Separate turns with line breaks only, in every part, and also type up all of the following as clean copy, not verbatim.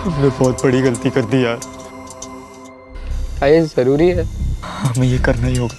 हमने बहुत बड़ी गलती कर दी यार।
ये जरूरी है,
हमें ये करना ही होगा।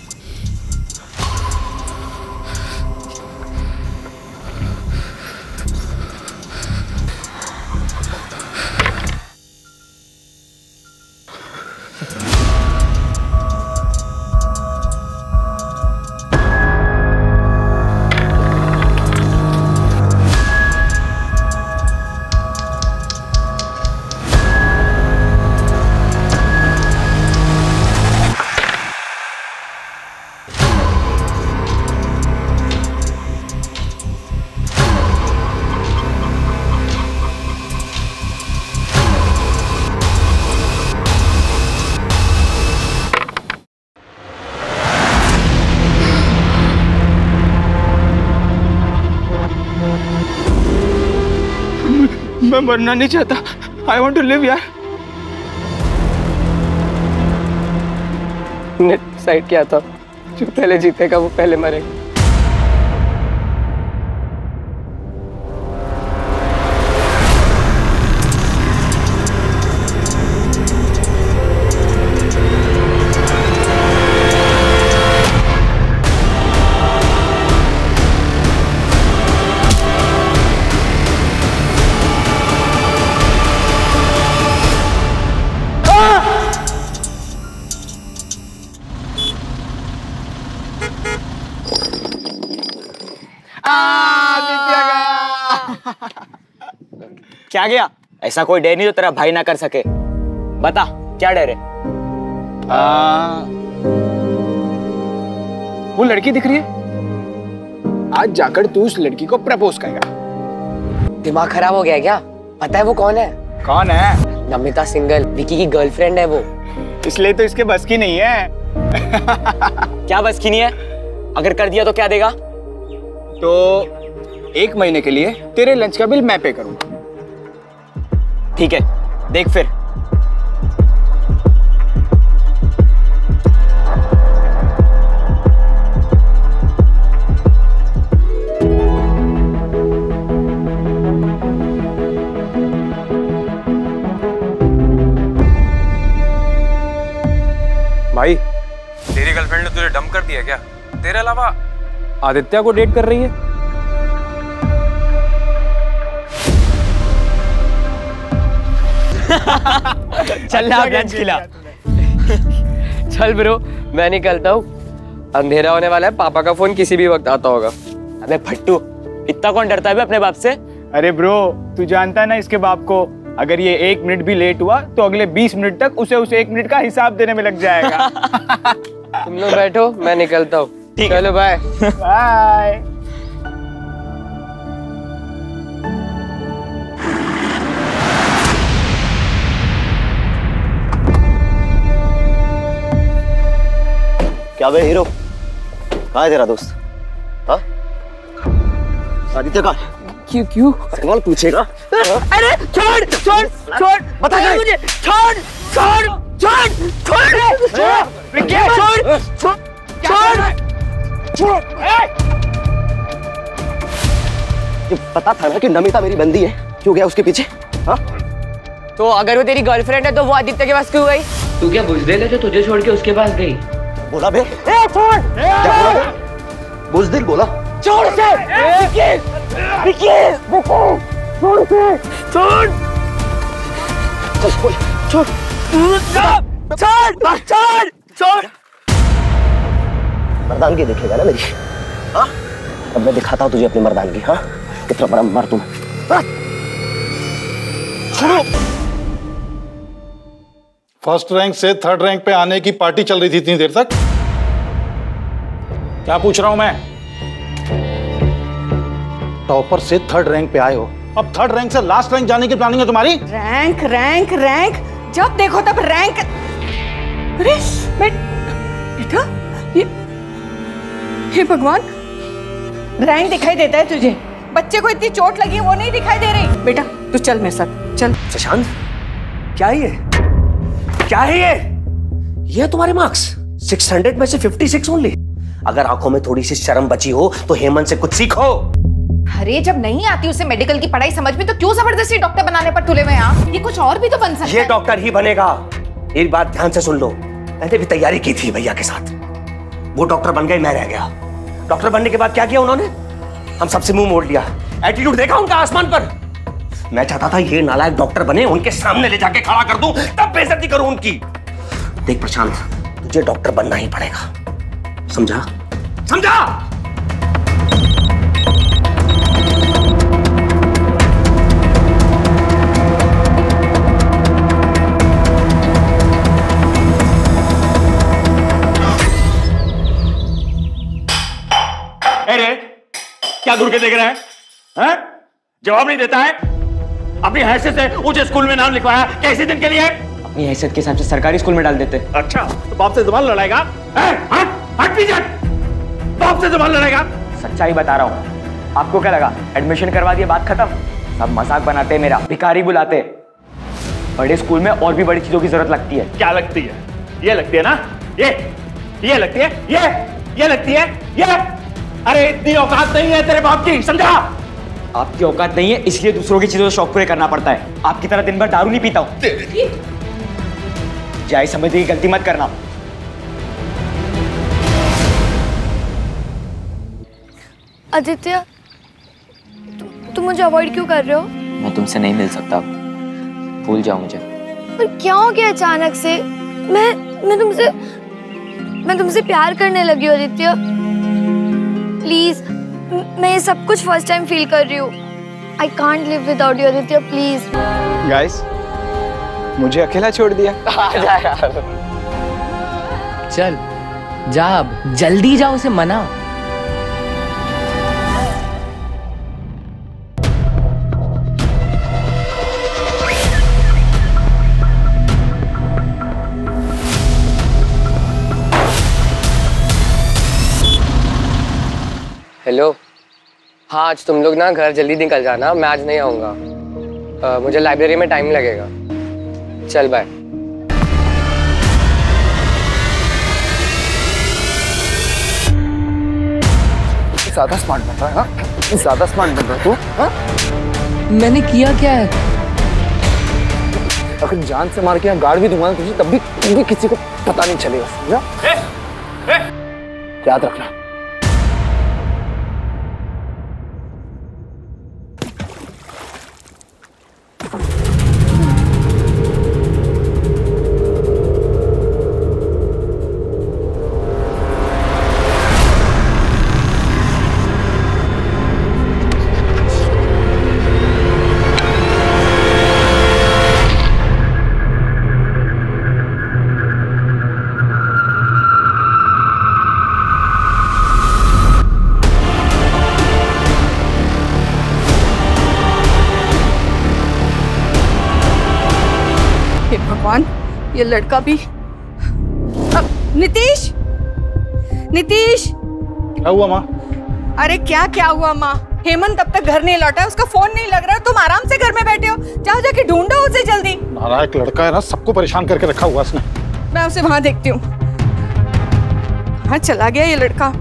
मैं मरना नहीं चाहता। आई वॉन्ट टू लिव यार।
ने डिसाइड किया था जो पहले जीतेगा वो पहले मरेगा।
क्या गया? ऐसा कोई डर नहीं जो तेरा भाई ना कर सके। बता क्या डर है?
वो लड़की दिख रही है, आज जाकर तू उस लड़की को प्रपोज करेगा।
दिमाग खराब हो गया है क्या? पता है वो कौन है?
कौन है?
नमिता सिंगल, विकी की गर्लफ्रेंड है वो।
इसलिए तो इसके बस की नहीं है।
क्या बस की नहीं है? अगर कर दिया तो क्या देगा?
तो 1 महीने के लिए तेरे लंच का बिल मैं पे करूंगा।
ठीक है, देख फिर।
भाई, तेरी गर्लफ्रेंड ने तुझे डंप कर दिया क्या? तेरे अलावा आदित्य को डेट कर रही है?
चल ना लंच खिला।
चल ब्रो, मैं निकलता हूँ। अंधेरा होने वाला है, पापा का फोन किसी भी वक्त आता होगा।
अबे फट्टू, इतना कौन डरता है अपने बाप से?
अरे ब्रो, तू जानता है ना इसके बाप को, अगर ये 1 मिनट भी लेट हुआ तो अगले 20 मिनट तक उसे 1 मिनट का हिसाब देने में लग जाएगा।
तुम लोग बैठो, मैं निकलता हूँ। चलो बाय।
बाय।
क्या बे हीरो, कहाँ है तेरा दोस्त? हाँ? आदित्य कहाँ?
क्यों?
सवाल पूछेगा?
अरे छोड़
बता
मुझे। छोड़
पता था ना कि नमिता मेरी बंदी है, क्यों गया उसके पीछे? हाँ?
तो अगर वो तेरी गर्लफ्रेंड है तो वो आदित्य के पास क्यों गई? तू क्या बुज़दिल है जो तुझे छोड़ के उसके पास गई?
बोला बे?
छोड़!
क्या बोला बे? बुज़दिल बोला?
छोड़ से! विकी! छोड़ से! छोड़!
चल छोड़! मर्दानगी देखेगा ना मेरी? हाँ? अब मैं दिखाता हूँ तुझे अपनी मर्दानगी। हाँ? कितना बड़ा मर्द हूँ। छोड़ो!
फर्स्ट रैंक से 3rd रैंक पे आने की पार्टी चल रही थी इतनी देर तक।
क्या पूछ रहा हूं मैं?
टॉपर से 3rd रैंक पे आए हो, अब 3rd रैंक से लास्ट रैंक जाने की प्लानिंग है तुम्हारी?
रैंक जब देखो तब रैंक। अरे बेटा, ये भगवान, रैंक दिखाई देता है तुझे? बच्चे को इतनी चोट लगी है वो नहीं दिखाई दे रही? बेटा तू चल मेरे साथ, चल।
शशांक, क्या है ये? ये तुम्हारे मार्क्स 600 में से 56 ओनली। अगर आंखों में थोड़ी सी शर्म बची हो तो हेमंत से कुछ सीखो।
अरे जब नहीं आती उसे मेडिकल की पढ़ाई समझ में तो क्यों जबरदस्ती डॉक्टर बनाने पर तुले हुए आप? ये कुछ और भी तो बन सकता है।
ये डॉक्टर ही बनेगा। एक बात ध्यान से सुन लो, मैंने भी तैयारी की थी भैया के साथ। वो डॉक्टर बन गए, मैं रह गया। डॉक्टर बनने के बाद क्या किया उन्होंने? हम सबसे मुंह मोड़ लिया। एटीट्यूड देखा उनका आसमान पर। मैं चाहता था ये नालायक डॉक्टर बने, उनके सामने ले जाके खड़ा कर दूं, तब बेइज्जती करूं उनकी। देख प्रशांत, तुझे डॉक्टर बनना ही पड़ेगा, समझा? समझा?
अरे क्या घूर के देख रहा है? हैं? जवाब नहीं देता है। अपनी हैसियत से ऊंचे स्कूल में नाम लिखवाया, कैसे दिन के लिए?
अपनी हैसियत के हिसाब से सरकारी स्कूल में डाल देते।
अच्छा, तो बाप से जुबान लड़ाएगा? हट पीछे, बाप से जुबान लड़ाएगा?
सच्चाई बता रहा हूँ। आपको क्या लगा एडमिशन करवा दिया बात खत्म? सब मजाक बनाते हैं मेरा, भिखारी बुलाते। बड़े स्कूल में और भी बड़ी चीजों की जरूरत लगती है।
क्या लगती है? ये लगती है ना? ये लगती है, ये लगती है, ये। अरे इतनी औकात नहीं है तेरे बाप की, समझा?
आपकी औकात नहीं है, इसलिए दूसरों की चीजों से शौक पूरे करना पड़ता है। आपकी तरह दिन भर दारू नहीं पीता हूं। जाए समझने की गलती मत करना।
आदित्य, तुम मुझे अवॉइड क्यों कर रहे हो?
मैं तुमसे नहीं मिल सकता, भूल जाओ मुझे।
पर क्या हो गया अचानक से? मैं तुमसे प्यार करने लगी हूँ आदित्य। प्लीज, मैं ये सब कुछ फर्स्ट टाइम फील कर रही हूँ। I can't live without you Aditya, please.
Guys, मुझे अकेला छोड़ दिया।
चल जा, अब जल्दी जा, उसे मना। हेलो, हाँ आज तुम लोग ना घर जल्दी निकल जाना, मैं आज नहीं आऊँगा। मुझे लाइब्रेरी में टाइम लगेगा। चल बाय।
ज्यादा स्मार्ट बन रहा है ना? ज्यादा स्मार्ट बन रहा है तू? हाँ?
मैंने किया क्या है?
अगर जान से मार के यहाँ गाड़ भी दूंगा तुझे, तब भी किसी को पता नहीं चलेगा, समझा? याद रखना।
भगवान, ये लड़का भी। नीतीश, नीतीश।
क्या हुआ माँ?
अरे क्या हुआ माँ? हेमंत अब तक घर नहीं लौटा, उसका फोन नहीं लग रहा। तुम आराम से घर में बैठे हो, जाओ जाके ढूंढो उसे जल्दी।
नालायक लड़का है ना, सबको परेशान करके रखा हुआ उसने।
मैं उसे वहां देखती हूँ। कहाँ चला गया ये लड़का?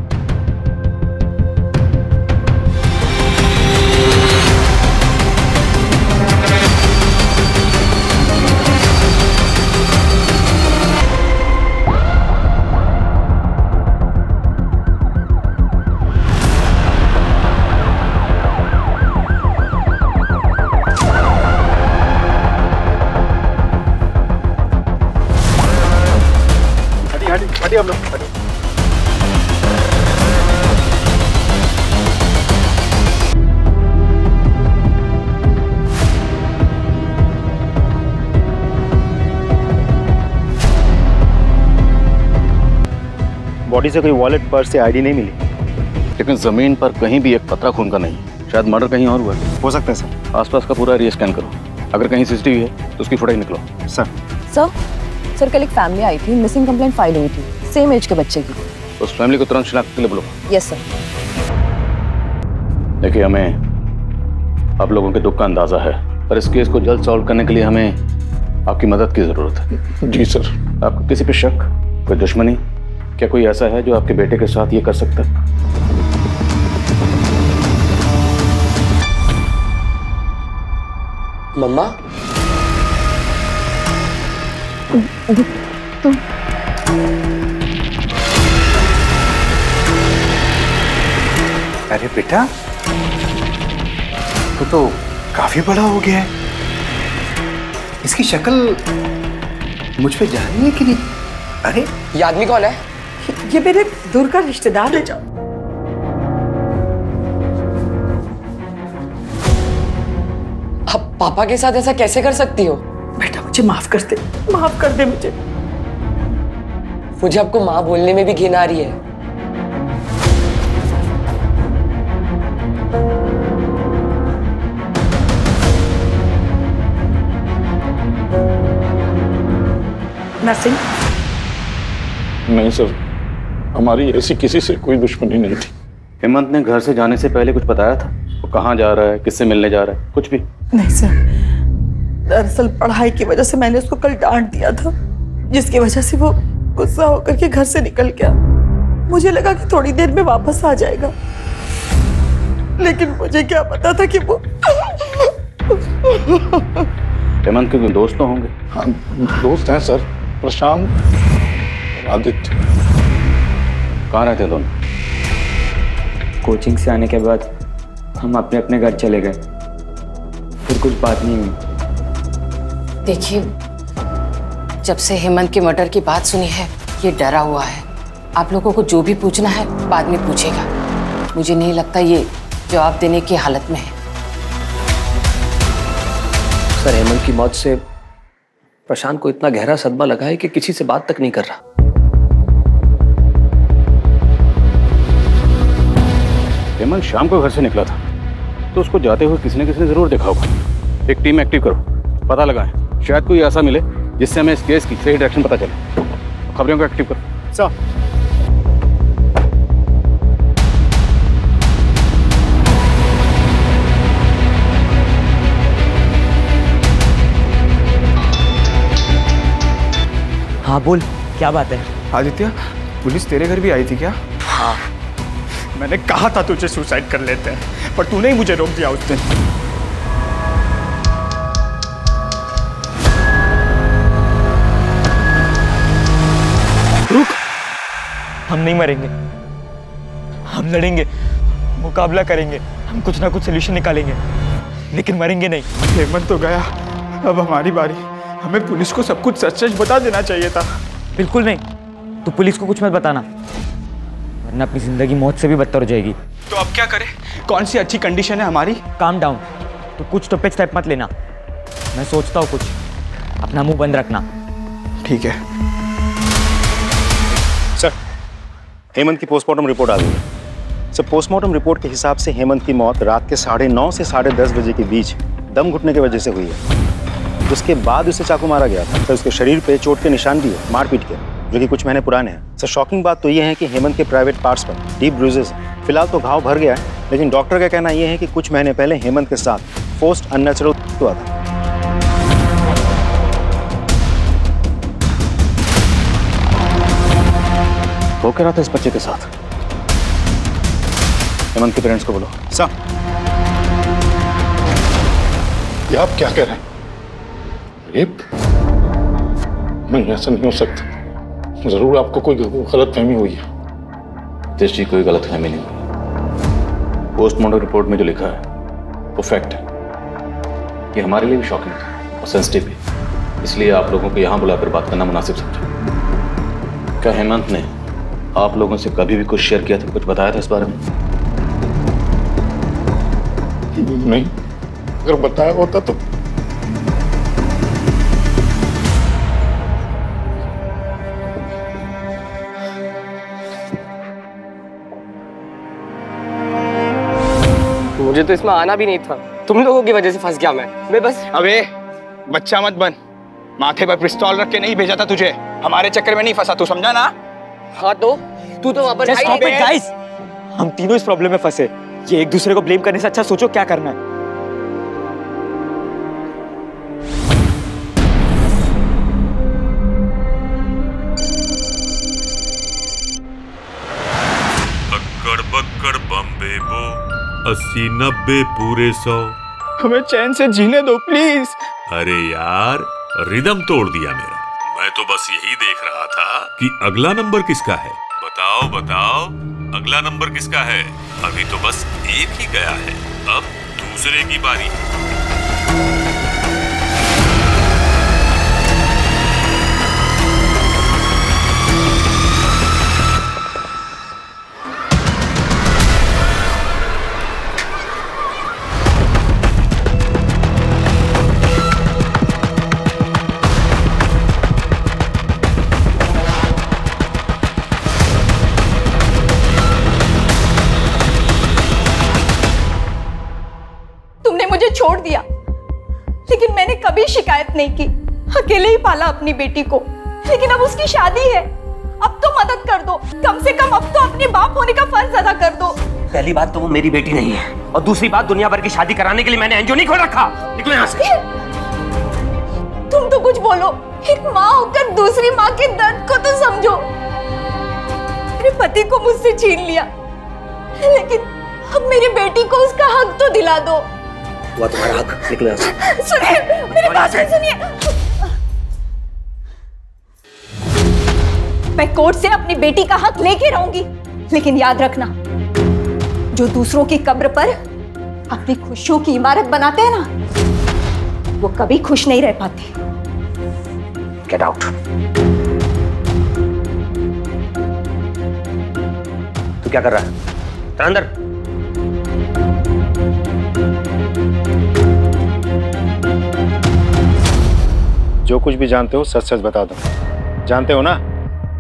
हटिए हम लोग, हटिए।
बॉडी से कोई वॉलेट, पर्स या आईडी नहीं मिली,
लेकिन जमीन पर कहीं भी एक कतरा खून का नहीं। शायद मर्डर कहीं और हुआ है।
हो सकता है सर।
आसपास का पूरा एरिया स्कैन करो, अगर कहीं सीसीटीवी है तो उसकी फुटेज निकलो।
सर कल एक फैमिली आई थी, मिसिंग कंप्लेंट फाइल हुई थी, सेम एज के बच्चे की।
उस फैमिली को तुरंत शिनाख्त के लिए बुलाओ।
Yes sir.
देखिए, हमें आप लोगों के दुख का अंदाजा है, पर इस केस को जल्द सॉल्व करने के लिए हमें आपकी मदद की जरूरत है।
जी सर।
आपको किसी पे शक, कोई दुश्मनी, क्या कोई ऐसा है जो आपके बेटे के साथ ये कर सकता है?
मम्मा
तुम
अरे बेटा, तो काफी बड़ा हो गया है। इसकी शक्ल मुझ पे जा रही है कि नहीं? अरे
ये आदमी कौन है?
ये मेरे दूर का रिश्तेदार है। जाओ।
आप पापा के साथ ऐसा कैसे कर सकती हो?
बेटा मुझे माफ कर दे मुझे।
मुझे आपको माँ बोलने में भी घिन आ रही है।
नरसिंह,
नहीं सर, हमारी ऐसी किसी से कोई दुश्मनी नहीं थी। हेमंत ने घर से जाने से पहले कुछ बताया था? वो कहाँ जा रहा है, किससे मिलने जा रहा है, कुछ भी?
नहीं सर, दरअसल पढ़ाई की वजह से मैंने उसको कल डांट दिया था, जिसकी वजह से वो गुस्सा होकर के घर से निकल गया। मुझे लगा कि थोड़ी देर में वापस आ जाएगा, लेकिन मुझे क्या पता था कि वो
हेमंत के कोई दोस्त तो होंगे?
हाँ, दोस्त हैं सर, प्रशांत, आदित्य।
कहाँ रहते दोनों?
कोचिंग से आने के बाद हम अपने अपने घर चले गए, फिर कुछ बात नहीं हुई।
देखिए, जब से हेमंत के मर्डर की बात सुनी है, ये डरा हुआ है। आप लोगों को जो भी पूछना है बाद में पूछेगा। मुझे नहीं लगता ये जवाब देने की हालत में है।
सर, हेमंत की मौत से प्रशांत को इतना गहरा सदमा लगा है कि किसी से बात तक नहीं कर रहा।
हेमंत शाम को घर से निकला था, तो उसको जाते हुए किसी ने जरूर देखा होगा। एक टीम एक्टिव करो, पता लगाएं, शायद कोई ऐसा मिले जिससे हमें इस केस की सही डायरेक्शन पता चले। खबरों को एक्टिव करो।
सर,
हाँ बोल, क्या बात है?
आदित्य, पुलिस तेरे घर भी आई थी क्या? हाँ। मैंने कहा था तुझे सुसाइड कर लेते हैं, पर तूने ही मुझे रोक दिया उस दिन।
रुक, हम नहीं मरेंगे, हम लड़ेंगे, मुकाबला करेंगे, हम कुछ ना कुछ सोल्यूशन निकालेंगे, लेकिन मरेंगे नहीं।
हेमंत तो गया, अब हमारी बारी। हमें पुलिस को सब कुछ सच बता देना चाहिए था।
बिल्कुल नहीं, तू पुलिस को कुछ मत बताना, वरना अपनी जिंदगी मौत से भी बदतर हो जाएगी।
तो अब क्या करें? कौन सी अच्छी कंडीशन है हमारी?
काम डाउन, तो कुछ तो पे स्टेप मत लेना। मैं सोचता हूँ कुछ, अपना मुंह बंद रखना।
ठीक है
सर। हेमंत की पोस्टमार्टम रिपोर्ट आ गई है सर। पोस्टमार्टम रिपोर्ट के हिसाब से हेमंत की मौत रात के 9:30 से 10:30 बजे के बीच दम घुटने की वजह से हुई है। उसके बाद उसे चाकू मारा गया था सर। उसके शरीर पे चोट के निशान भी है, मारपीट के, जो कि कुछ महीने पुराने हैं सर। शॉकिंग बात तो ये है कि हेमंत के प्राइवेट पार्ट्स पर डीप ब्रूजेस हैं। फिलहाल तो घाव भर गया है, लेकिन डॉक्टर का कहना यह है कि कुछ महीने पहले हेमंत के साथ फोर्स्ड अननेचुरल हुआ था।
वो कह रहा था इस बच्चे के साथ। हेमंत के पेरेंट्स को बोलो।
सर,
ये आप क्या कह रहे हैं? रेप? नहीं, ऐसा नहीं हो सकता। जरूर आपको कोई गलतफहमी हुई है।
तेज जी, कोई गलतफहमी नहीं हुई। पोस्टमार्टम रिपोर्ट में जो लिखा है वो फैक्ट है। ये हमारे लिए भी शॉकिंग था और सेंसिटिव भी, इसलिए आप लोगों को यहाँ बुलाकर बात करना मुनासिब समझा। क्या हेमंत ने आप लोगों से कभी भी कुछ शेयर किया था, कुछ बताया था इस बारे में?
नहीं, अगर बताया होता तो
मुझे तो इसमें आना भी नहीं था। तुम लोगों की वजह से फंस गया मैं बस।
अबे बच्चा मत बन, माथे पर पिस्तौल रख के नहीं भेजा था तुझे। हमारे चक्कर में नहीं फंसा, तू समझा ना?
हाँ तो तू तो वापस
गाइस, हम तीनों इस प्रॉब्लम में फंसे। ये एक दूसरे को ब्लेम करने से अच्छा सोचो क्या करना है।
अक्कड़ बक्कड़ बम्बे बो 80-90 पूरे 100
हमें चैन से जीने दो प्लीज।
अरे यार, रिदम तोड़ दिया मेरा। मैं तो बस यही देख रहा था कि अगला नंबर किसका है। बताओ बताओ, अगला नंबर किसका है? अभी तो बस एक ही गया है, अब दूसरे की बारी।
छोड़ दिया, लेकिन मैंने कभी शिकायत नहीं की। अकेले ही पाला अपनी बेटी को, लेकिन अब उसकी शादी है। अब तो मदद कर दो, कम से कम अब तो अपने बाप होने का फर्ज अदा कर दो।
पहली बात तो वो मेरी बेटी नहीं है, और दूसरी बात दुनिया भर की शादी कराने के लिए मैंने एनजीओ नहीं खोल रखा। निकलो यहाँ से।
तुम तो कुछ बोलो, एक माँ होकर दूसरी माँ के दर्द को तो समझो। मेरे पति को मुझसे छीन लिया, लेकिन अब मेरी बेटी को उसका हक तो दिला दो।
वो तुम्हारा हक। निकलो यहाँ से।
सुनिए, मेरी बात सुनिए। मैं कोर्ट से अपनी बेटी का हक लेके रहूंगी, लेकिन याद रखना, जो दूसरों की कब्र पर अपनी खुशियों की इमारत बनाते हैं ना, वो कभी खुश नहीं रह पाते।
Get out. तू क्या कर रहा है? चल अंदर।
जो कुछ भी जानते हो सच सच बता दो। जानते हो ना?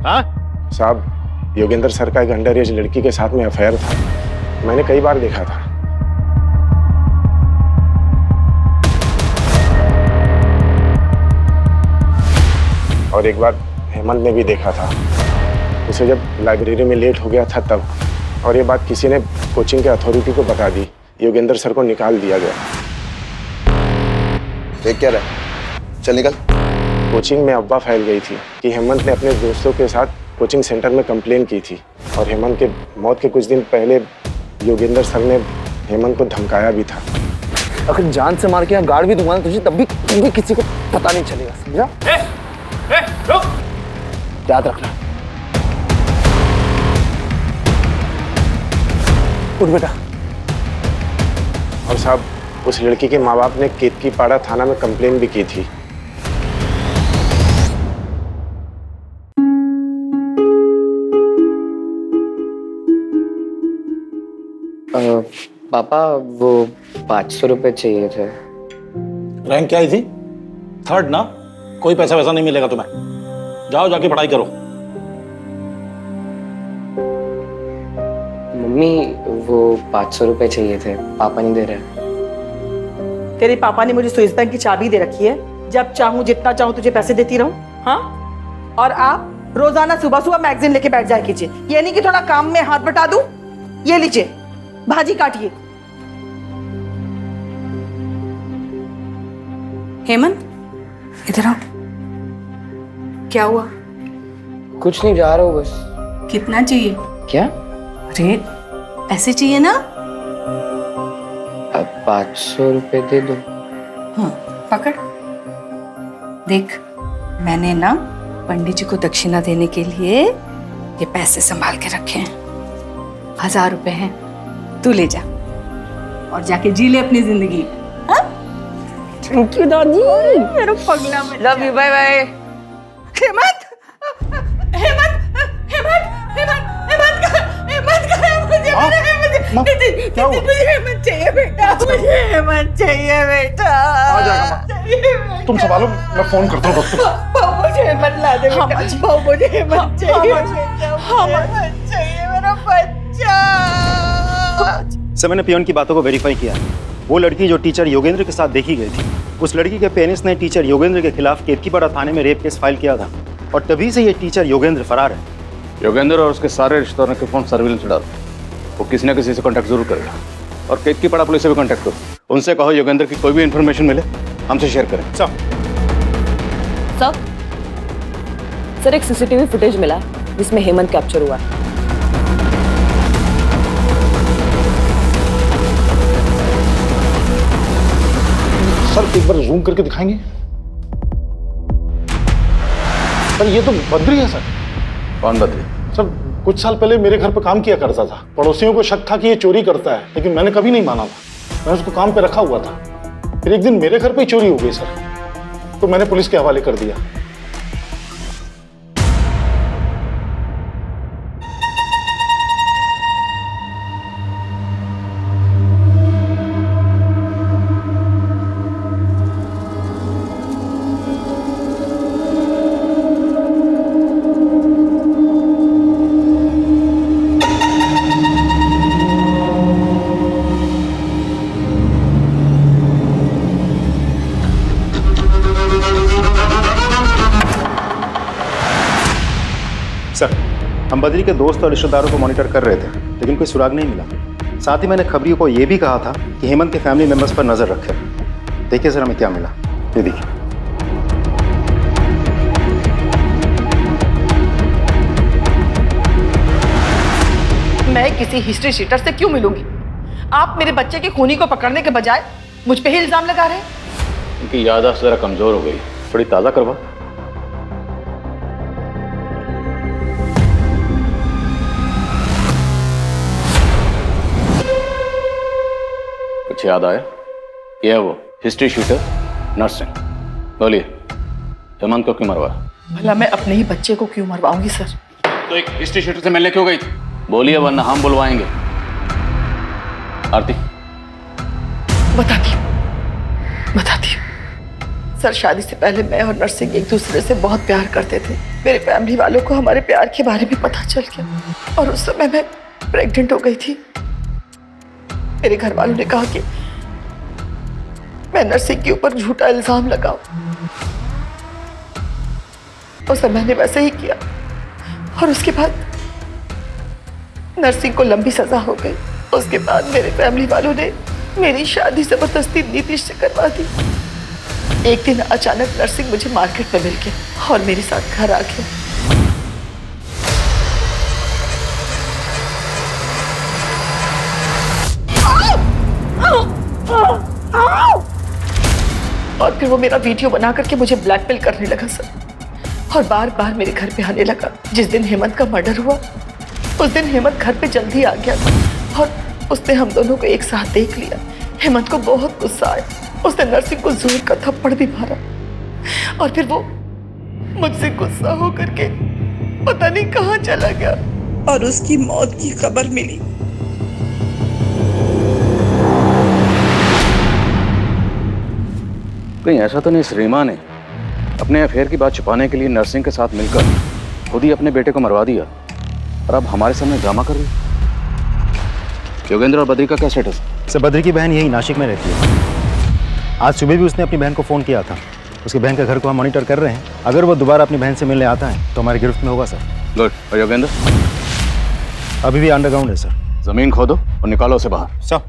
हाँ
साहब, योगेंद्र सर का एक अंडर एज लड़की के साथ में अफेयर था, मैंने कई बार देखा था। और एक बार हेमंत ने भी देखा था उसे, जब लाइब्रेरी में लेट हो गया था तब। और ये बात किसी ने कोचिंग के अथॉरिटी को बता दी, योगेंद्र सर को निकाल दिया गया।
देख क्या रहा है? चल निकल।
कोचिंग में अफवाह फैल गई थी कि हेमंत ने अपने दोस्तों के साथ कोचिंग सेंटर में कंप्लेन की थी, और हेमंत के मौत के कुछ दिन पहले योगेंद्र सर ने हेमंत को धमकाया भी था।
अगर जान से मार के यहाँ गाड़ भी दूंगा ना तुझे, तब भी किसी को पता नहीं चलेगा, समझा? याद रखना। उठ बेटा।
और साहब, उस लड़की के माँ बाप ने केतकीपाड़ा थाना में कंप्लेन भी की थी।
पापा, वो 500 रुपए चाहिए थे।
रैंक क्या आई थी? 3rd ना? कोई पैसा वैसा नहीं मिलेगा तुम्हें। जाओ जाके पढ़ाई करो।
मम्मी, वो 500 रुपए चाहिए थे, पापा नहीं दे रहे।
तेरे पापा ने मुझे स्विस बैंक की चाबी दे रखी है, जब चाहूं जितना चाहूं तुझे पैसे देती रहूं। हाँ, और आप रोजाना सुबह सुबह मैगजीन लेके बैठ जाया कीजिए। ये नहीं कि थोड़ा काम में हाथ बटा दूं। ये लीजिए, भाजी काटिए।
हेमंत, इधर आओ। क्या हुआ?
कुछ नहीं, जा रहा हूँ बस।
कितना चाहिए?
क्या?
अरे पैसे चाहिए ना?
अब 500 रुपए दे दो।
हाँ, पकड़। देख, मैंने ना पंडित जी को दक्षिणा देने के लिए ये पैसे संभाल के रखे हैं। 1000 रुपए हैं, तू ले जा और जाके जी ले अपनी जिंदगी।
थैंक यू दादी। मेरा पगला बच्चा।
Love you, bye bye.
Hemant, Hemant, Hemant, Hemant, Hemant, मुझे हेमंत चाहिए बेटा, मुझे हेमंत चाहिए बेटा।
आ जाएगा। तुम संभालो, मैं फोन करता हूँ डॉक्टर।
मुझे हेमंत ला दे बेटा। मुझे हेमंत चाहिए बेटा, हेमंत चाहिए मेरा बच्चा।
सर, मैंने पियोन की बातों को वेरीफाई किया। वो लड़की जो टीचर योगेंद्र के साथ देखी गई थी, उस लड़की के पेरेंट्स ने टीचर योगेंद्र के खिलाफ केतकीपाड़ा थाने में रेप केस फाइल किया था, और तभी से ये टीचर योगेंद्र फरार है।
योगेंद्र और उसके सारे रिश्तेदारों के फोन सर्विलेंस डाल। वो किसी न किसी से कांटेक्ट जरूर करेगा, और केतकीपाड़ा पुलिस से भी कांटेक्ट करो। उनसे कहो योगेंद्र की कोई भी इंफॉर्मेशन मिले हमसे शेयर करें।
सर, एक सीसीटीवी फुटेज मिला है जिसमें हेमंत कैप्चर हुआ है।
सर एक बार जूम करके दिखाएंगे? सर ये तो बद्री है सर।
कौन बद्री?
सर कुछ साल पहले मेरे घर पर काम किया करता था। पड़ोसियों को शक था कि ये चोरी करता है, लेकिन मैंने कभी नहीं माना था। मैंने उसको काम पे रखा हुआ था। फिर एक दिन मेरे घर पे ही चोरी हो गई सर, तो मैंने पुलिस के हवाले कर दिया।
सर, हम बद्री के दोस्त और रिश्तेदारों को मॉनिटर कर रहे थे, लेकिन कोई सुराग नहीं मिला। साथ ही मैंने खबरियों को यह भी कहा था कि हेमंत के फैमिली मेंबर्स पर नजर रखे। देखिए सर हमें क्या मिला, ये देखिए।
मैं किसी हिस्ट्री शीटर से क्यों मिलूंगी? आप मेरे बच्चे के खूनी को पकड़ने के बजाय मुझ पे ही इल्जाम लगा रहे हैं।
उनकी याददाश्त जरा कमजोर हो गई, थोड़ी ताज़ा करवा। कुछ याद आया? ये है वो हिस्ट्री शूटर नर्सिंग। बोलिए, हेमंत को क्यों मरवाया?
भला मैं अपने ही बच्चे को क्यों मरवाऊंगी सर?
तो एक हिस्ट्री शूटर से मिलने क्यों गई थी? बोलिए वरना हम बुलवाएंगे। आरती
बताती हूँ। सर शादी से पहले मैं और नर्सिंग एक दूसरे से बहुत प्यार करते थे। मेरे फैमिली वालों को हमारे प्यार के बारे में पता चल गया और उस समय मैं प्रेग्नेंट हो गई थी। मेरे घर वालों ने कहा कि मैं नर्सिंग के ऊपर झूठा इल्जाम लगाऊं। उस समय मैंने वैसे ही किया और उसके बाद नर्सिंग को लंबी सजा हो गई। उसके बाद मेरे फैमिली वालों ने मेरी शादी जबरदस्ती नीतीश से करवा दी। एक दिन अचानक नर्सिंग मुझे मार्केट में मिल गया और मेरे साथ घर आ गया। और फिर वो मेरा वीडियो बना करके मुझे ब्लैकमेल करने लगा सर, और बार बार मेरे घर पे आने लगा। जिस दिन हेमंत का मर्डर हुआ उस दिन हेमंत घर पे जल्दी आ गया था और उसने हम दोनों को एक साथ देख लिया। हेमंत को बहुत गुस्सा आया, उसने नर्सिंग को जोर का थप्पड़ भी मारा और फिर वो मुझसे गुस्सा होकर के पता नहीं कहाँ चला गया और उसकी मौत की खबर मिली।
कहीं ऐसा तो नहीं रीमा ने अपने अफेयर की बात छुपाने के लिए नर्सिंग के साथ मिलकर खुद ही अपने बेटे को मरवा दिया और अब हमारे सामने ड्रामा कर रही है? योगेंद्र और बद्री का क्या स्टेटस?
सर बद्री की बहन यही नासिक में रहती है। आज सुबह भी उसने अपनी बहन को फ़ोन किया था। उसकी बहन के घर को हम मॉनिटर कर रहे हैं। अगर वो दोबारा अपनी बहन से मिलने आता है तो हमारी गिरफ्त में होगा सर।
गुड। और योगेंद्र?
अभी भी अंडरग्राउंड है सर।
जमीन खोदो और निकालो उसे बाहर।
सर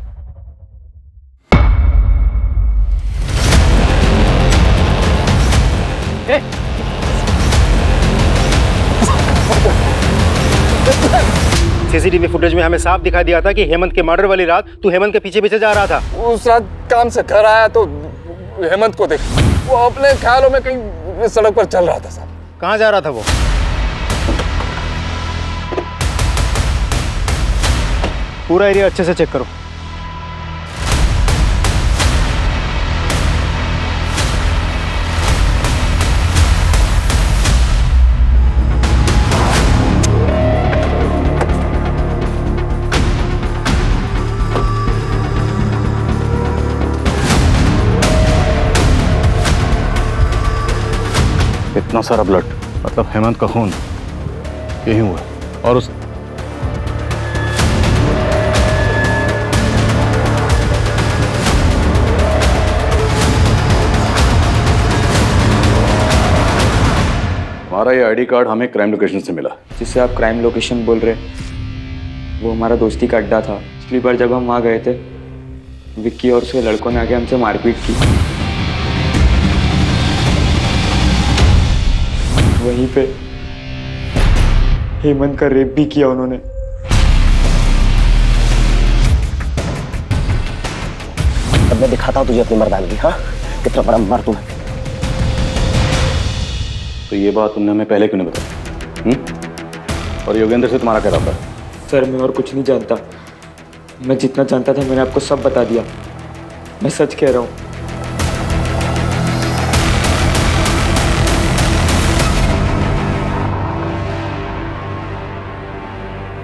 सीसीटीवी फुटेज में हमें साफ दिखाई दिया था कि हेमंत के मर्डर वाली रात तू हेमंत के पीछे पीछे जा रहा था।
उस रात काम से घर आया तो हेमंत को देख, वो अपने ख्यालों में कहीं सड़क पर चल रहा था साहब।
कहाँ जा रहा था वो? पूरा एरिया अच्छे से चेक करो।
इतना सारा ब्लड, मतलब हेमंत का खून यही हुआ। और उस हमारा ये आईडी कार्ड हमें क्राइम लोकेशन से मिला।
जिससे आप क्राइम लोकेशन बोल रहे, वो हमारा दोस्ती का अड्डा था। पिछली बार जब हम वहाँ गए थे, विक्की और उसके लड़कों ने आके हमसे मारपीट की। वहीं पे हेमंत का रेप भी किया उन्होंने।
अब मैं दिखाता हूँ तुझे अपनी मर्दानगी। हाँ,
कितना बड़ा मर्द हूं।
तो ये बात तुमने हमें पहले क्यों नहीं बताई? और योगेंद्र से तुम्हारा क्या रहा है?
सर मैं और कुछ नहीं जानता। मैं जितना जानता था मैंने आपको सब बता दिया। मैं सच कह रहा हूँ।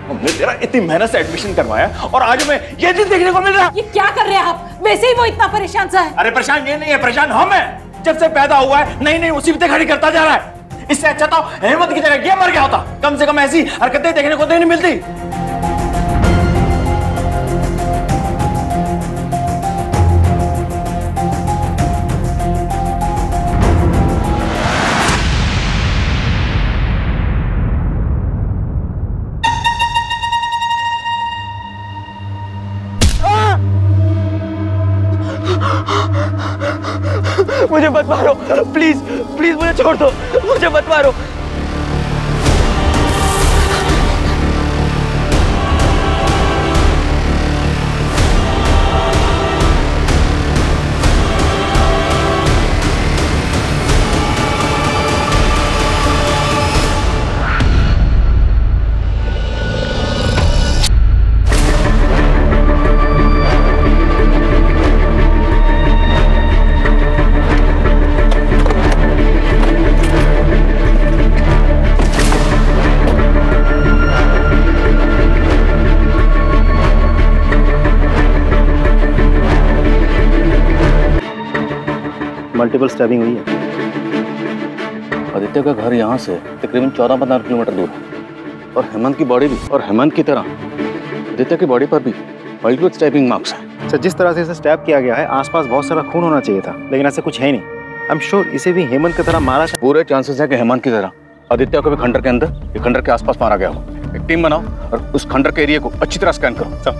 हमने तेरा इतनी मेहनत से एडमिशन करवाया और आज हमें ये चीज देखने को मिल रहा है।
ये क्या कर रहे हैं आप? वैसे ही वो इतना परेशान सा है।
अरे परेशान ये नहीं है, परेशान हम हैं। जब से पैदा हुआ है नई नई मुसीबतें खड़ी करता जा रहा है। इससे अच्छा तो हेमंत की जगह ये मर गया होता। कम से कम ऐसी हरकतें देखने को नहीं मिलती।
मुझे मत मारो प्लीज, प्लीज मुझे छोड़ दो, मुझे मत मारो।
मल्टीपल स्टैबिंग हुई है।
आदित्य का घर यहाँ से तकरीबन 14-15 किलोमीटर दूर है और हेमंत की बॉडी भी, और हेमंत की तरह आदित्य की बॉडी पर भी मल्टीपल स्टैबिंग मार्क्स हैं।
सर जिस तरह से इसे स्टैब किया गया है आसपास बहुत सारा खून होना चाहिए था, लेकिन ऐसा कुछ है नहीं। आई एम श्योर इसे भी हेमंत की तरह मारा था।
पूरे चांसेस है कि हेमंत की तरह आदित्य को भी खंडर के अंदर या खंडर के आसपास मारा गया हो। एक टीम बनाओ और उस खंडर के एरिया को अच्छी तरह स्कैन करो। सर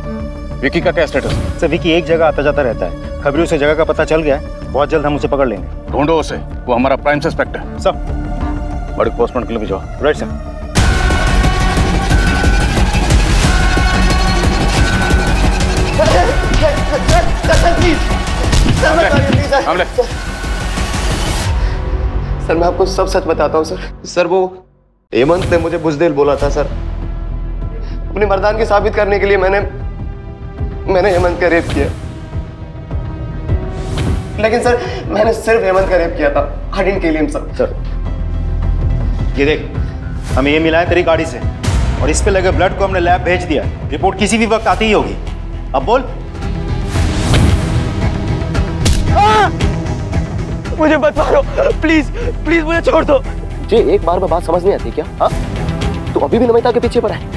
विकी का क्या स्टेटस है?
सर विकी एक जगह आता जाता रहता है, खबरों से जगह का पता चल गया है, बहुत जल्द हम उसे पकड़ लेंगे।
ढूंढो उसे, वो हमारा प्राइम सस्पेक्ट है।
सर
बॉडी पोस्टमार्टम के लिए भिजवाओ।
Right sir.
सर मैं आपको सब सच बताता हूँ सर। सर वो हेमंत ने मुझे बुज़दिल बोला था सर। अपनी मर्दानगी साबित करने के लिए मैंने हेमंत का रेप किया। लेकिन सर मैंने सिर्फ हेमंत का रेप किया था। I didn't kill him sir.
ये देख, हमें ये मिला है तेरी गाड़ी से और इस पे लगे ब्लड को हमने लैब भेज दिया। रिपोर्ट किसी भी वक्त आती ही होगी। अब बोल।
मुझे मत मारो प्लीज, प्लीज मुझे छोड़ दो।
जी एक बार में बात समझ नहीं आती क्या? हाँ तू अभी भी नमिता के पीछे पड़ा है।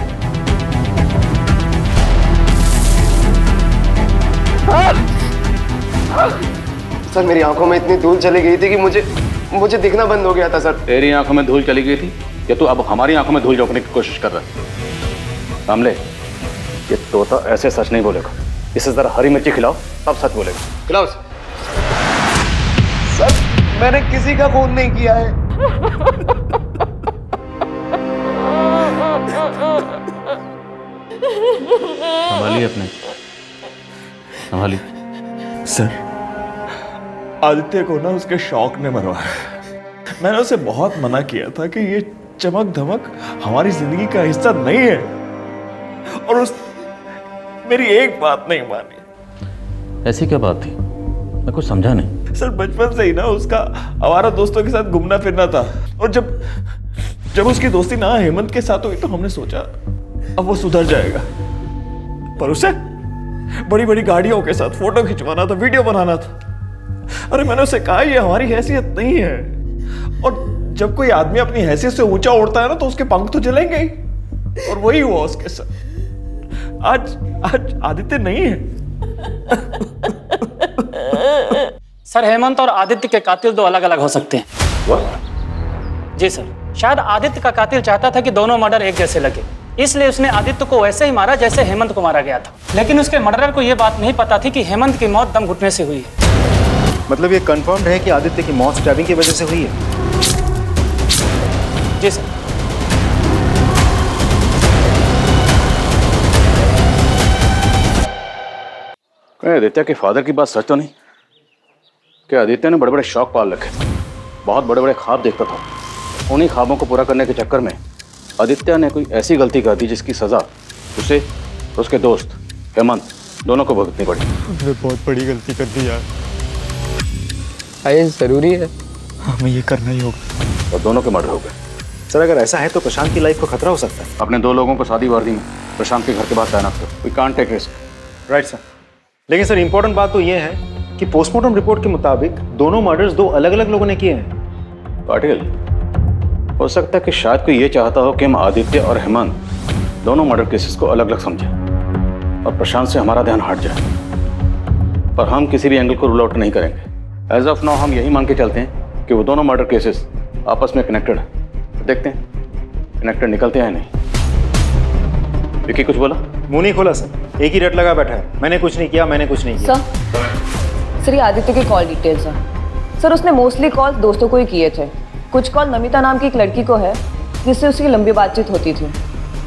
सर मेरी आंखों में इतनी धूल चली गई थी कि मुझे दिखना बंद हो गया था सर।
तेरी आंखों में धूल चली गई थी या तू अब हमारी आंखों में धूल झोंकने की कोशिश कर रहा है? सामले ये तोता ऐसे सच नहीं बोलेगा। इसे जरा हरी मिर्ची खिलाओ तब सच बोलेगा। खिलाओ
सर मैंने किसी का खून नहीं किया है।
संभालिए अपने, संभालिए।
सर आदित्य को ना उसके शौक ने मरवाया। मैंने उसे बहुत मना किया था कि ये चमक धमक हमारी जिंदगी का हिस्सा नहीं है, और उस मेरी एक बात नहीं मानी।
ऐसी क्या बात थी? मैं कुछ समझा नहीं।
सर बचपन से ही ना उसका आवारा दोस्तों के साथ घूमना फिरना था, और जब उसकी दोस्ती ना हेमंत के साथ हुई तो हमने सोचा अब वो सुधर जाएगा। पर उसे बड़ी बड़ी गाड़ियों के साथ फोटो खिंचवाना था, वीडियो बनाना था। अरे मैंने उसे कहा ये हमारी हैसियत नहीं है, और जब कोई आदमी अपनी हैसियत से ऊंचा उड़ता है ना तो उसके पंख तो जलेंगे ही, और वही हुआ उसके साथ। आज आदित्य नहीं है।
सर हेमंत और आदित्य के कातिल दो अलग अलग हो सकते हैं।
What?
जी सर, शायद आदित्य का कातिल चाहता था कि दोनों मर्डर एक जैसे लगे, इसलिए उसने आदित्य को वैसे ही मारा जैसे हेमंत को मारा गया था। लेकिन उसके मर्डरर को यह बात नहीं पता थी कि हेमंत की मौत दम घुटने से हुई है।
मतलब ये कंफर्म्ड है कि आदित्य की मौत स्टैबिंग की वजह से हुई है?
जी सर।
आदित्य के फादर की बात सच तो नहीं? कि आदित्य ने बड़े बड़े शौक पाल रखे थे, बहुत बड़े बड़े ख्वाब देखता था। उन्हीं ख्वाबों को पूरा करने के चक्कर में आदित्य ने कोई ऐसी गलती कर दी जिसकी सजा उसे और उसके दोस्त हेमंत दोनों को भुगतनी पड़ी।
उसने बहुत बड़ी गलती कर दी यार।
ये जरूरी है?
हमें ये करना ही होगा।
और दोनों के मर्डर हो गए।
सर अगर ऐसा है तो प्रशांत की लाइफ को खतरा हो सकता है।
अपने 2 लोगों को शादी वर्दी में प्रशांत के घर के बाहर तैनात करो। We can't take risk.
Right sir. लेकिन सर इंपॉर्टेंट बात तो ये है कि पोस्टमार्टम रिपोर्ट के मुताबिक दोनों मर्डर्स 2 अलग अलग लोगों ने किए हैं।
पाटिल, हो सकता है कि शायद कोई ये चाहता हो कि हम आदित्य और हेमंत दोनों मर्डर केसेस को अलग अलग समझें और प्रशांत से हमारा ध्यान हट जाए। पर हम किसी भी एंगल को रूल आउट नहीं करेंगे। एज ऑफ नाउ हम यही मान के चलते हैं कि वो दोनों मर्डर केसेस आपस में कनेक्टेड है। तो देखते हैं कनेक्टेड निकलते हैं नहीं। विकी कुछ बोला?
मुंह नहीं खोला सर, एक ही रट लगा बैठा है। मैंने कुछ नहीं किया, मैंने कुछ नहीं किया।
सर ये आदित्य के कॉल डिटेल्स हैं। सर उसने मोस्टली कॉल दोस्तों को ही किए थे। कुछ कॉल नमिता नाम की एक लड़की को है जिससे उसकी लंबी बातचीत होती थी।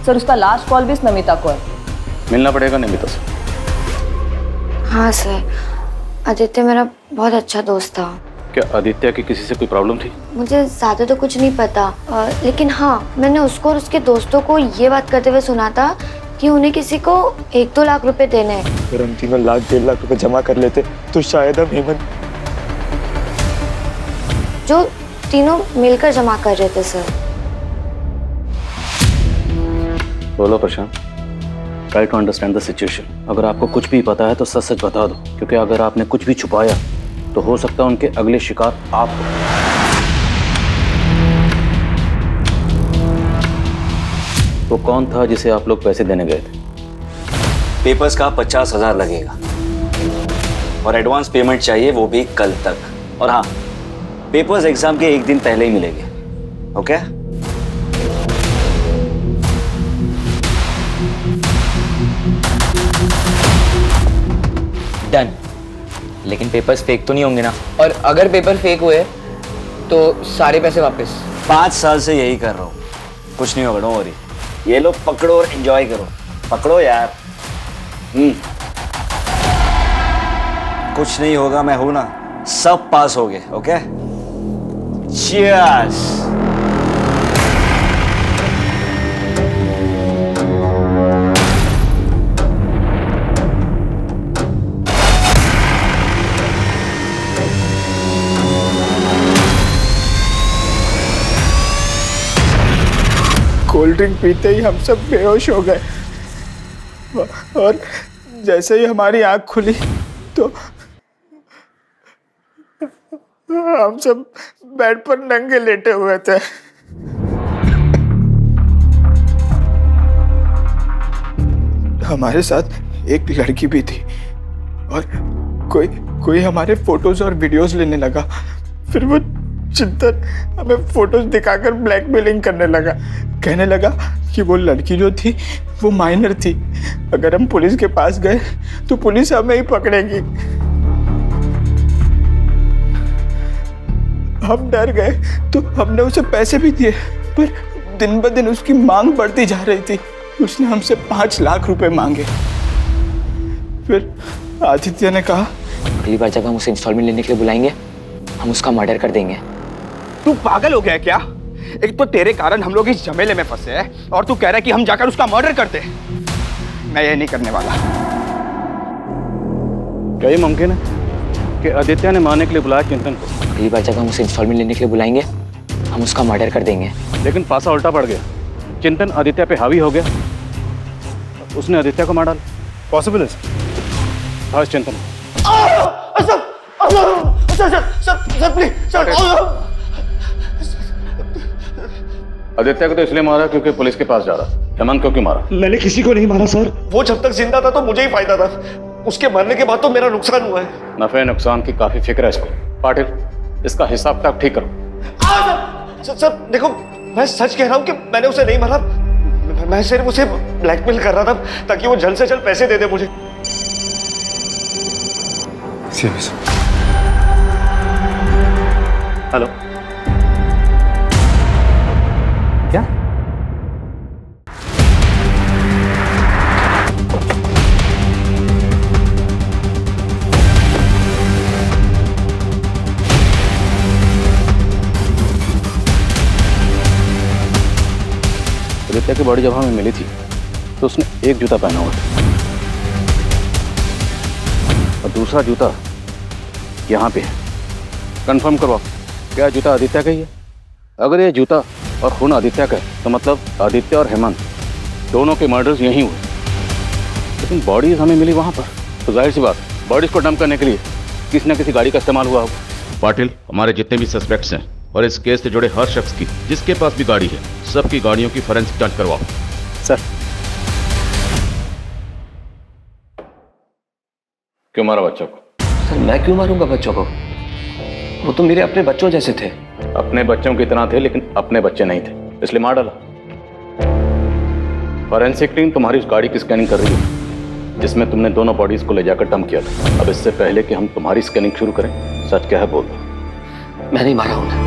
सर उसका लास्ट कॉल भी इस नमिता को है।
मिलना पड़ेगा नमिता से।
हाँ सर, आदित्य मेरा बहुत अच्छा दोस्त था।
क्या आदित्य की किसी से कोई प्रॉब्लम थी?
मुझे ज़्यादा तो कुछ नहीं पता, लेकिन हाँ मैंने उसको और उसके दोस्तों को ये बात करते हुए सुना था कि उन्हें किसी को 1-2 लाख रुपए देने हैं।
अगर हम तीनों 1-1.5 लाख रुपए जमा कर लेते तो शायद हम हेमंत।
जो तीनों मिलकर जमा कर रहे थे सर।
बोलो Prashant, try to understand the situation. अगर आपको कुछ भी पता है तो सच सच बता दो, क्योंकि अगर आपने कुछ भी छुपाया तो हो सकता है उनके अगले शिकार आप हो। वो कौन था जिसे आप लोग पैसे देने गए थे?
पेपर्स का 50,000 लगेगा और एडवांस पेमेंट चाहिए, वो भी कल तक। और हाँ, पेपर्स एग्जाम के 1 दिन पहले ही मिलेंगे। ओके?
डन। लेकिन पेपर्स फेक तो नहीं होंगे ना? और अगर पेपर फेक हुए तो सारे पैसे वापस?
5 साल से यही कर रहा हूँ, कुछ नहीं होगा, डोंट वरी। ये लो पकड़ो और एंजॉय करो। पकड़ो यार। कुछ नहीं होगा, मैं हूं ना। सब पास हो गए। ओके? चीयर्स।
कोल्ड ड्रिंक पीते ही हम सब बेहोश हो गए और जैसे ही हमारी आंख खुली तो हम सब बेड पर नंगे लेटे हुए थे। हमारे साथ एक लड़की भी थी और कोई हमारे फोटोज और वीडियोस लेने लगा। फिर वो चिंतन हमें फोटोज दिखाकर ब्लैकमेलिंग करने लगा। कहने लगा कि वो लड़की जो थी वो माइनर थी, अगर हम पुलिस के पास गए तो पुलिस हमें ही पकड़ेगी। हम डर गए तो हमने उसे पैसे भी दिए, पर दिन ब दिन उसकी मांग बढ़ती जा रही थी। उसने हमसे 5 लाख रुपए मांगे। फिर आदित्य ने कहा,
अगली बार जब हम उसे इंस्टॉलमेंट लेने के लिए बुलाएंगे हम उसका मर्डर कर देंगे।
तू पागल हो गया क्या? एक तो तेरे कारण हम लोग इस झमेले में फंसे हैं और तू कह रहा है कि हम जाकर उसका मर्डर करते हैं। मैं ये नहीं करने वाला।
क्या ये मुमकिन है कि आदित्य ने मारने के लिए बुलाया चिंतन को?
अगली बार जब हम उसे इंस्टॉलमेंट लेने के लिए बुलाएंगे हम उसका मर्डर कर देंगे।
लेकिन पासा उल्टा पड़ गया। चिंतन आदित्य पे हावी हो गया, उसने आदित्य को मार डाला।
पॉसिबल है
हाँ चिंतन।
Sir please sir.
आदित्य को तो इसलिए मारा क्योंकि पुलिस के पास जा रहा। हेमंत को क्यों मारा?
मैंने किसी को नहीं मारा सर। वो जब तक जिंदा था तो मुझे ही फायदा था, उसके मरने के बाद तो मेरा नुकसान हुआ है।
नफे नुकसान की काफी फिक्र है इसको। पाटिल, इसका हिसाब किताब ठीक करो।
सर देखो, मैं सच कह रहा हूँ कि मैंने उसे नहीं मारा। मैं सिर्फ उसे ब्लैकमेल कर रहा था ताकि वो जल्द से जल्द पैसे दे दे मुझे।
हेलो, क्या?
आदित्य की बॉडी जब हमें मिली थी तो उसने एक जूता पहना हुआ था और दूसरा जूता यहाँ पे है। कंफर्म करवाओ, क्या जूता आदित्य का ही है? अगर ये जूता और खून आदित्य का है तो मतलब आदित्य और हेमंत दोनों के मर्डर्स यहीं हुए, लेकिन बॉडीज हमें मिली वहाँ पर, तो जाहिर सी बात बॉडीज को डंप करने के लिए किसी न किसी गाड़ी का इस्तेमाल हुआ होगा।
पाटिल, हमारे जितने भी सस्पेक्ट्स हैं और इस केस से जुड़े हर शख्स की जिसके पास भी गाड़ी है, सबकी गाड़ियों की फोरेंसिक जांच करवाओ।
सर। क्यों मारा बच्चों को?
सर मैं क्यों मारूंगा बच्चों को? वो तो मेरे अपने बच्चों जैसे थे।
अपने बच्चों की तरह थे लेकिन अपने बच्चे नहीं थे, इसलिए मार डाला। फॉरेंसिक टीम तुम्हारी उस गाड़ी की स्कैनिंग कर रही है जिसमें तुमने दोनों बॉडीज को ले जाकर डंप किया था। अब इससे पहले कि हम तुम्हारी स्कैनिंग शुरू करें, सच क्या है बोल दो।
मैं नहीं मारा उन्हें।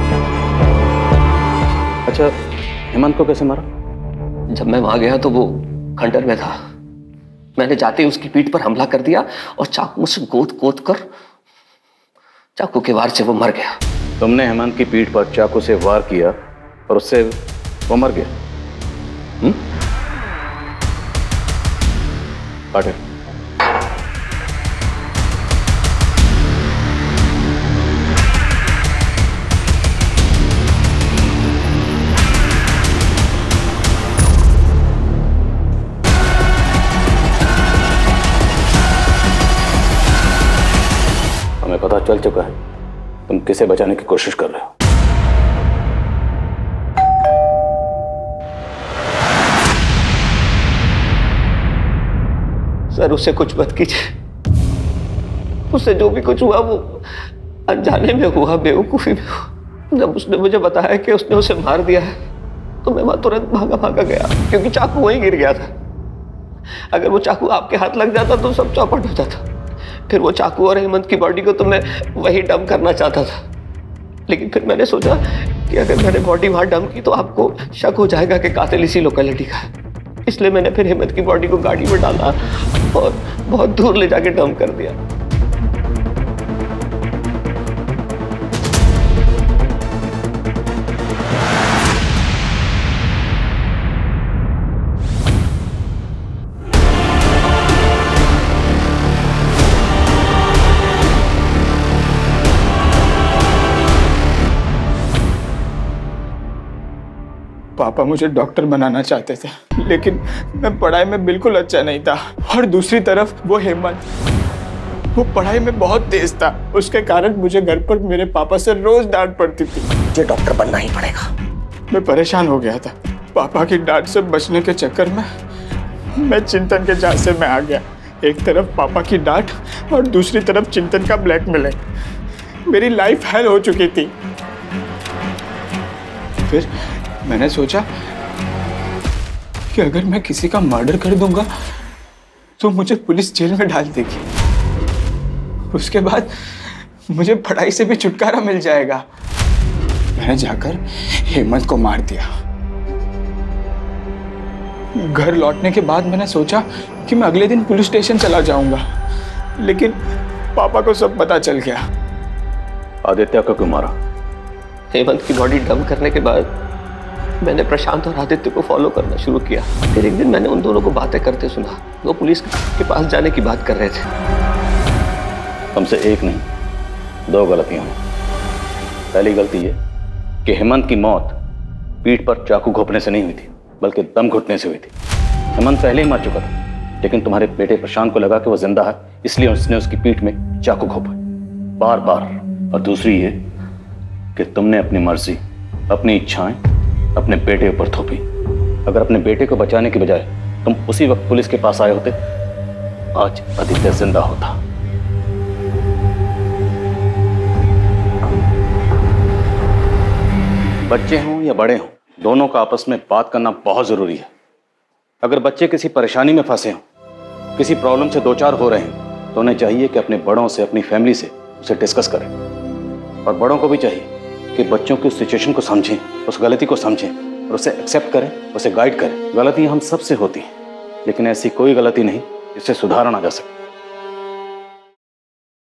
अच्छा, हेमंत को कैसे मारा?
जब मैं वहां गया तो वो खंडर में था। मैंने जाते ही उसकी पीठ पर हमला कर दिया और चाकू से गोद कर चाकू के वार से वो मर गया।
तुमने हेमंत की पीठ पर चाकू से वार किया और उससे वो मर गया? पाटिल, हमें पता चल चुका है तुम किसे बचाने की कोशिश कर रहे हो।
सर उससे कुछ मत कीजिए। उससे जो भी कुछ हुआ वो अनजाने में हुआ, बेवकूफी में हुआ। जब उसने मुझे बताया कि उसने उसे मार दिया है तो मैं वहां तुरंत भागा गया, क्योंकि चाकू वहीं गिर गया था। अगर वो चाकू आपके हाथ लग जाता तो सब चौपट हो जाता। फिर वो चाकू और हेमंत की बॉडी को तो मैं वही डंप करना चाहता था, लेकिन फिर मैंने सोचा कि अगर मैंने बॉडी वहां डंप की तो आपको शक हो जाएगा कि कातिल इसी लोकेलिटी का है। इसलिए मैंने फिर हेमंत की बॉडी को गाड़ी में डाला और बहुत दूर ले जाके डंप कर दिया।
पापा मुझे डॉक्टर बनाना चाहते थे, लेकिन मैं पढ़ाई में बिल्कुल अच्छा नहीं था। और दूसरी तरफ वो हेमंत, वो पढ़ाई में तेज तेज था। उसके कारण मुझे घर पर मेरे पापा से रोज डांट पड़ती थी।
मुझे डॉक्टर बनना ही पड़ेगा।
मैं परेशान हो गया था। पापा की डांट से बचने के चक्कर में मैं चिंतन के झांसे में आ गया। एक तरफ पापा की डांट और दूसरी तरफ चिंतन का ब्लैकमेलिंग। मेरी लाइफ हेल हो चुकी थी। फिर मैंने सोचा कि अगर मैं किसी का मर्डर कर दूंगा तो मुझे पुलिस जेल में डाल देगी। उसके बाद मुझे पढ़ाई से भी छुटकारा मिल जाएगा। मैंने जाकर हेमंत को मार दिया। घर लौटने के बाद मैंने सोचा कि मैं अगले दिन पुलिस स्टेशन चला जाऊंगा, लेकिन पापा को सब पता चल गया।
आदित्य को क्यों मारा?
हेमंत की बॉडी डंप करने के बाद मैंने प्रशांत और आदित्य को फॉलो करना शुरू किया। फिर एक दिन मैंने उन दोनों को बातें करते सुना। वो पुलिस के पास जाने की बात कर रहे थे।
हमसे एक नहीं, दो गलतियां हुई। पहली गलती ये कि हेमंत की मौत पीठ पर चाकू घोंपने से नहीं हुई थी, बल्कि दम घुटने से हुई थी। हेमंत पहले ही मर चुका था, लेकिन तुम्हारे बेटे प्रशांत को लगा कि वो जिंदा है, इसलिए उसने उसकी पीठ में चाकू घोंपा बार बार। और दूसरी ये कि तुमने अपनी मर्जी, अपनी इच्छाएं अपने बेटे ऊपर थोपी। अगर अपने बेटे को बचाने की बजाय तुम उसी वक्त पुलिस के पास आए होते, आज आदित्य जिंदा होता। बच्चे हों या बड़े हों, दोनों का आपस में बात करना बहुत जरूरी है। अगर बच्चे किसी परेशानी में फंसे हों, किसी प्रॉब्लम से दो चार हो रहे हैं, तो उन्हें चाहिए कि अपने बड़ों से, अपनी फैमिली से उसे डिस्कस करें। और बड़ों को भी चाहिए कि बच्चों की उस सिचुएशन को समझें, उस गलती को समझें और उसे एक्सेप्ट करें, उसे गाइड करें। गलतियां हम सबसे होती हैं, लेकिन ऐसी कोई गलती नहीं जिससे सुधारा ना जा सके।